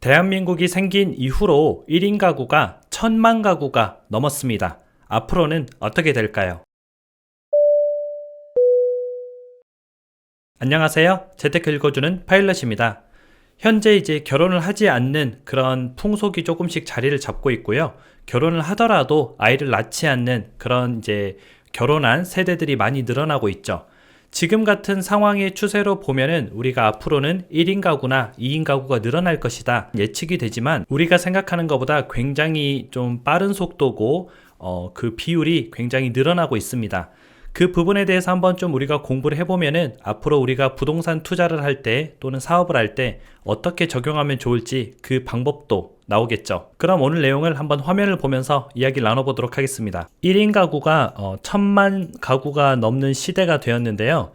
대한민국이 생긴 이후로 1인 가구가 1000만 가구가 넘었습니다. 앞으로는 어떻게 될까요? 안녕하세요. 재테크 읽어주는 파일럿입니다. 현재 이제 결혼을 하지 않는 그런 풍속이 조금씩 자리를 잡고 있고요. 결혼을 하더라도 아이를 낳지 않는 그런 이제 결혼한 세대들이 많이 늘어나고 있죠. 지금 같은 상황의 추세로 보면은 우리가 앞으로는 1인 가구나 2인 가구가 늘어날 것이다 예측이 되지만, 우리가 생각하는 것보다 굉장히 좀 빠른 속도고 그 비율이 굉장히 늘어나고 있습니다. 그 부분에 대해서 한번 좀 우리가 공부를 해보면은 앞으로 우리가 부동산 투자를 할 때 또는 사업을 할 때 어떻게 적용하면 좋을지 그 방법도 나오겠죠. 그럼 오늘 내용을 한번 화면을 보면서 이야기를 나눠보도록 하겠습니다. 1인 가구가 1000만 가구가 넘는 시대가 되었는데요.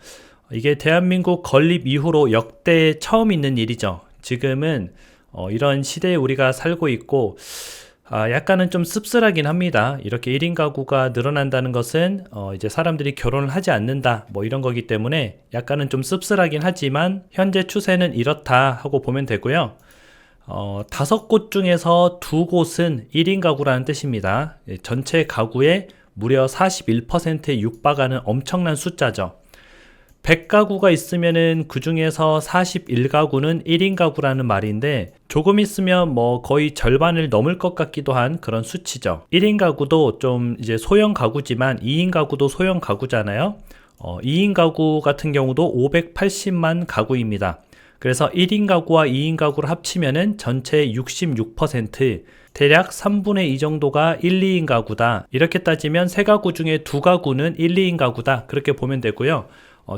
이게 대한민국 건립 이후로 역대 처음 있는 일이죠. 지금은 이런 시대에 우리가 살고 있고, 약간은 좀 씁쓸하긴 합니다. 이렇게 1인 가구가 늘어난다는 것은 이제 사람들이 결혼을 하지 않는다 뭐 이런 거기 때문에 약간은 좀 씁쓸하긴 하지만 현재 추세는 이렇다 하고 보면 되고요. 5곳 중에서 2곳은 1인 가구라는 뜻입니다. 전체 가구의 무려 41%에 육박하는 엄청난 숫자죠. 100가구가 있으면은 그 중에서 41가구는 1인 가구라는 말인데, 조금 있으면 뭐 거의 절반을 넘을 것 같기도 한 그런 수치죠. 1인 가구도 좀 이제 소형 가구지만 2인 가구도 소형 가구잖아요. 2인 가구 같은 경우도 580만 가구입니다. 그래서 1인 가구와 2인 가구를 합치면은 전체의 66%, 대략 3분의 2 정도가 1, 2인 가구다. 이렇게 따지면 3가구 중에 2가구는 1, 2인 가구다. 그렇게 보면 되고요.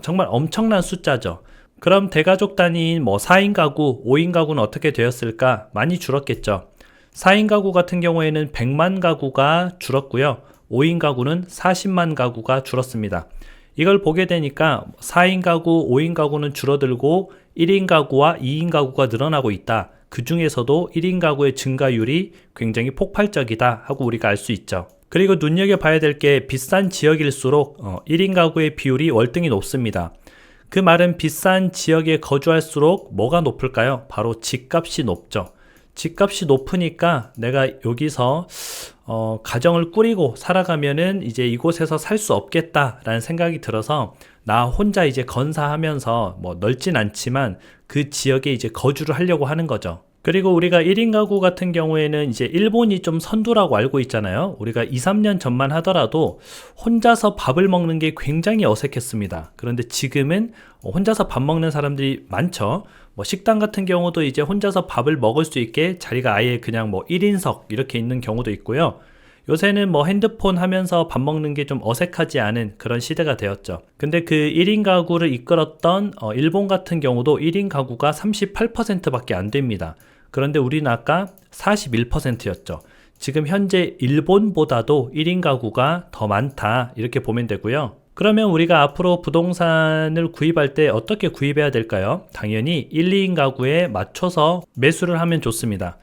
정말 엄청난 숫자죠. 그럼 대가족 단위인 4인 가구, 5인 가구는 어떻게 되었을까? 많이 줄었겠죠. 4인 가구 같은 경우에는 100만 가구가 줄었고요. 5인 가구는 40만 가구가 줄었습니다. 이걸 보게 되니까 4인 가구, 5인 가구는 줄어들고 1인 가구와 2인 가구가 늘어나고 있다. 그 중에서도 1인 가구의 증가율이 굉장히 폭발적이다 하고 우리가 알 수 있죠. 그리고 눈여겨봐야 될 게, 비싼 지역일수록 1인 가구의 비율이 월등히 높습니다. 그 말은 비싼 지역에 거주할수록 뭐가 높을까요? 바로 집값이 높죠. 집값이 높으니까 내가 여기서 가정을 꾸리고 살아가면은 이제 이곳에서 살 수 없겠다라는 생각이 들어서 나 혼자 이제 건사하면서 넓진 않지만 그 지역에 이제 거주를 하려고 하는 거죠. 그리고 우리가 1인 가구 같은 경우에는 이제 일본이 좀 선두라고 알고 있잖아요. 우리가 2, 3년 전만 하더라도 혼자서 밥을 먹는 게 굉장히 어색했습니다. 그런데 지금은 혼자서 밥 먹는 사람들이 많죠. 식당 같은 경우도 이제 혼자서 밥을 먹을 수 있게 자리가 아예 그냥 1인석 이렇게 있는 경우도 있고요. 요새는 핸드폰 하면서 밥 먹는 게 좀 어색하지 않은 그런 시대가 되었죠. 근데 그 1인 가구를 이끌었던 일본 같은 경우도 1인 가구가 38%밖에 안 됩니다. 그런데 우리는 아까 41%였죠. 지금 현재 일본보다도 1인 가구가 더 많다 이렇게 보면 되고요. 그러면 우리가 앞으로 부동산을 구입할 때 어떻게 구입해야 될까요? 당연히 1, 2인 가구에 맞춰서 매수를 하면 좋습니다.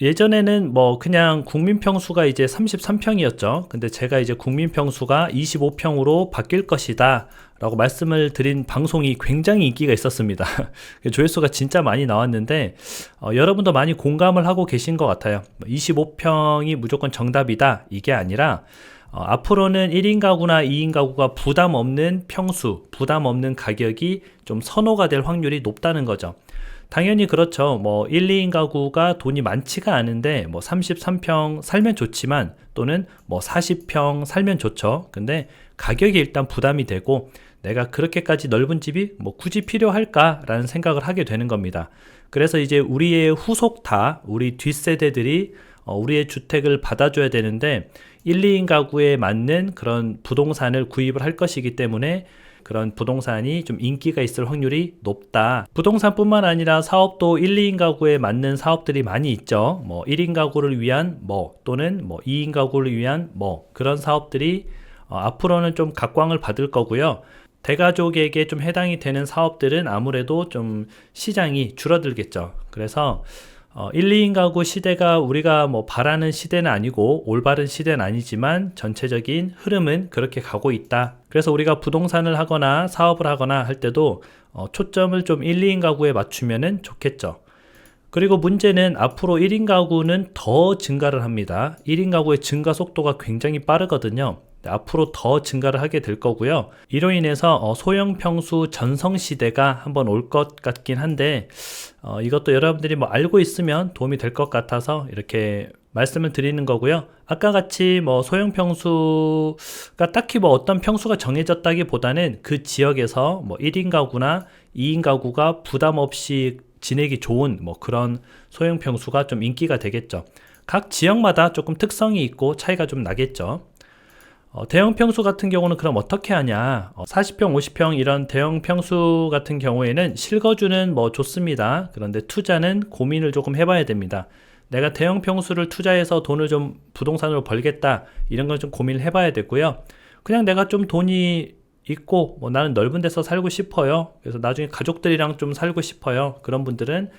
예전에는 그냥 국민평수가 이제 33평이었죠. 근데 제가 이제 국민평수가 25평으로 바뀔 것이다 라고 말씀을 드린 방송이 굉장히 인기가 있었습니다. 조회수가 진짜 많이 나왔는데 여러분도 많이 공감을 하고 계신 것 같아요. 25평이 무조건 정답이다 이게 아니라 앞으로는 1인 가구나 2인 가구가 부담 없는 평수, 부담 없는 가격이 좀 선호가 될 확률이 높다는 거죠. 당연히 그렇죠. 1, 2인 가구가 돈이 많지가 않은데 33평 살면 좋지만, 또는 40평 살면 좋죠. 근데 가격이 일단 부담이 되고 내가 그렇게까지 넓은 집이 굳이 필요할까라는 생각을 하게 되는 겁니다. 그래서 이제 우리의 후속타, 우리 뒷세대들이 우리의 주택을 받아줘야 되는데 1, 2인 가구에 맞는 그런 부동산을 구입을 할 것이기 때문에 그런 부동산이 좀 인기가 있을 확률이 높다. 부동산뿐만 아니라 사업도 1, 2인 가구에 맞는 사업들이 많이 있죠. 1인 가구를 위한 또는 2인 가구를 위한 그런 사업들이 앞으로는 좀 각광을 받을 거고요. 대가족에게 좀 해당이 되는 사업들은 아무래도 좀 시장이 줄어들겠죠. 그래서 1, 2인 가구 시대가 우리가 바라는 시대는 아니고 올바른 시대는 아니지만 전체적인 흐름은 그렇게 가고 있다. 그래서 우리가 부동산을 하거나 사업을 하거나 할 때도 초점을 좀 1, 2인 가구에 맞추면은 좋겠죠. 그리고 문제는 앞으로 1인 가구는 더 증가를 합니다. 1인 가구의 증가 속도가 굉장히 빠르거든요. 앞으로 더 증가를 하게 될 거고요. 이로 인해서 소형 평수 전성 시대가 한번 올 것 같긴 한데 이것도 여러분들이 뭐 알고 있으면 도움이 될 것 같아서 이렇게 말씀을 드리는 거고요. 아까 같이 뭐 소형 평수가 딱히 뭐 어떤 평수가 정해졌다기보다는 그 지역에서 뭐 1인 가구나 2인 가구가 부담 없이 지내기 좋은 뭐 그런 소형 평수가 좀 인기가 되겠죠. 각 지역마다 조금 특성이 있고 차이가 좀 나겠죠. 대형 평수 같은 경우는 그럼 어떻게 하냐? 40평, 50평 이런 대형 평수 같은 경우에는 실거주는 뭐 좋습니다. 그런데 투자는 고민을 조금 해봐야 됩니다. 내가 대형 평수를 투자해서 돈을 좀 부동산으로 벌겠다 이런 걸 좀 고민을 해봐야 되고요. 그냥 내가 좀 돈이 있고 뭐 나는 넓은 데서 살고 싶어요. 그래서 나중에 가족들이랑 좀 살고 싶어요. 그런 분들은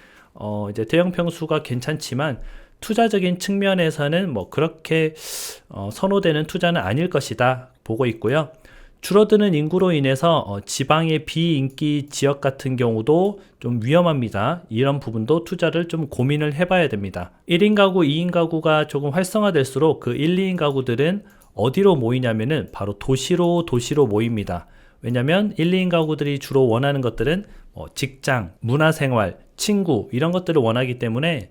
이제 대형 평수가 괜찮지만 투자적인 측면에서는 뭐 그렇게 선호되는 투자는 아닐 것이다 보고 있고요. 줄어드는 인구로 인해서 지방의 비인기 지역 같은 경우도 좀 위험합니다. 이런 부분도 투자를 좀 고민을 해봐야 됩니다. 1인 가구, 2인 가구가 조금 활성화될수록 그 1, 2인 가구들은 어디로 모이냐면은 바로 도시로 모입니다. 왜냐면 1, 2인 가구들이 주로 원하는 것들은 직장, 문화생활, 친구 이런 것들을 원하기 때문에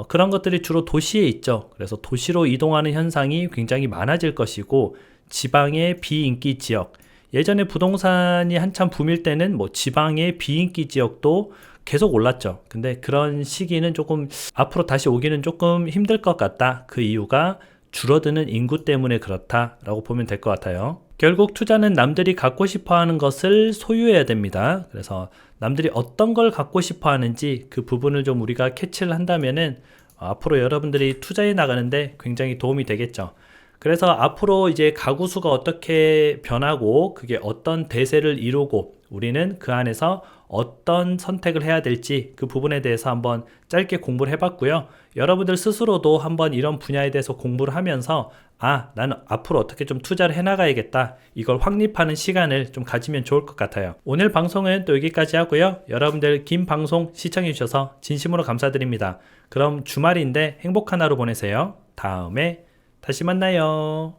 그런 것들이 주로 도시에 있죠. 그래서 도시로 이동하는 현상이 굉장히 많아질 것이고 지방의 비인기 지역, 예전에 부동산이 한참 붐일 때는 뭐 지방의 비인기 지역도 계속 올랐죠. 근데 그런 시기는 조금 앞으로 다시 오기는 조금 힘들 것 같다. 그 이유가 줄어드는 인구 때문에 그렇다라고 보면 될 것 같아요. 결국 투자는 남들이 갖고 싶어 하는 것을 소유해야 됩니다. 그래서 남들이 어떤 걸 갖고 싶어 하는지 그 부분을 좀 우리가 캐치를 한다면은 앞으로 여러분들이 투자해 나가는데 굉장히 도움이 되겠죠. 그래서 앞으로 이제 가구 수가 어떻게 변하고 그게 어떤 대세를 이루고 우리는 그 안에서 어떤 선택을 해야 될지 그 부분에 대해서 한번 짧게 공부를 해봤고요. 여러분들 스스로도 한번 이런 분야에 대해서 공부를 하면서 나는 앞으로 어떻게 좀 투자를 해나가야겠다. 이걸 확립하는 시간을 좀 가지면 좋을 것 같아요. 오늘 방송은 또 여기까지 하고요. 여러분들 긴 방송 시청해 주셔서 진심으로 감사드립니다. 그럼 주말인데 행복한 하루 보내세요. 다음에 다시 만나요.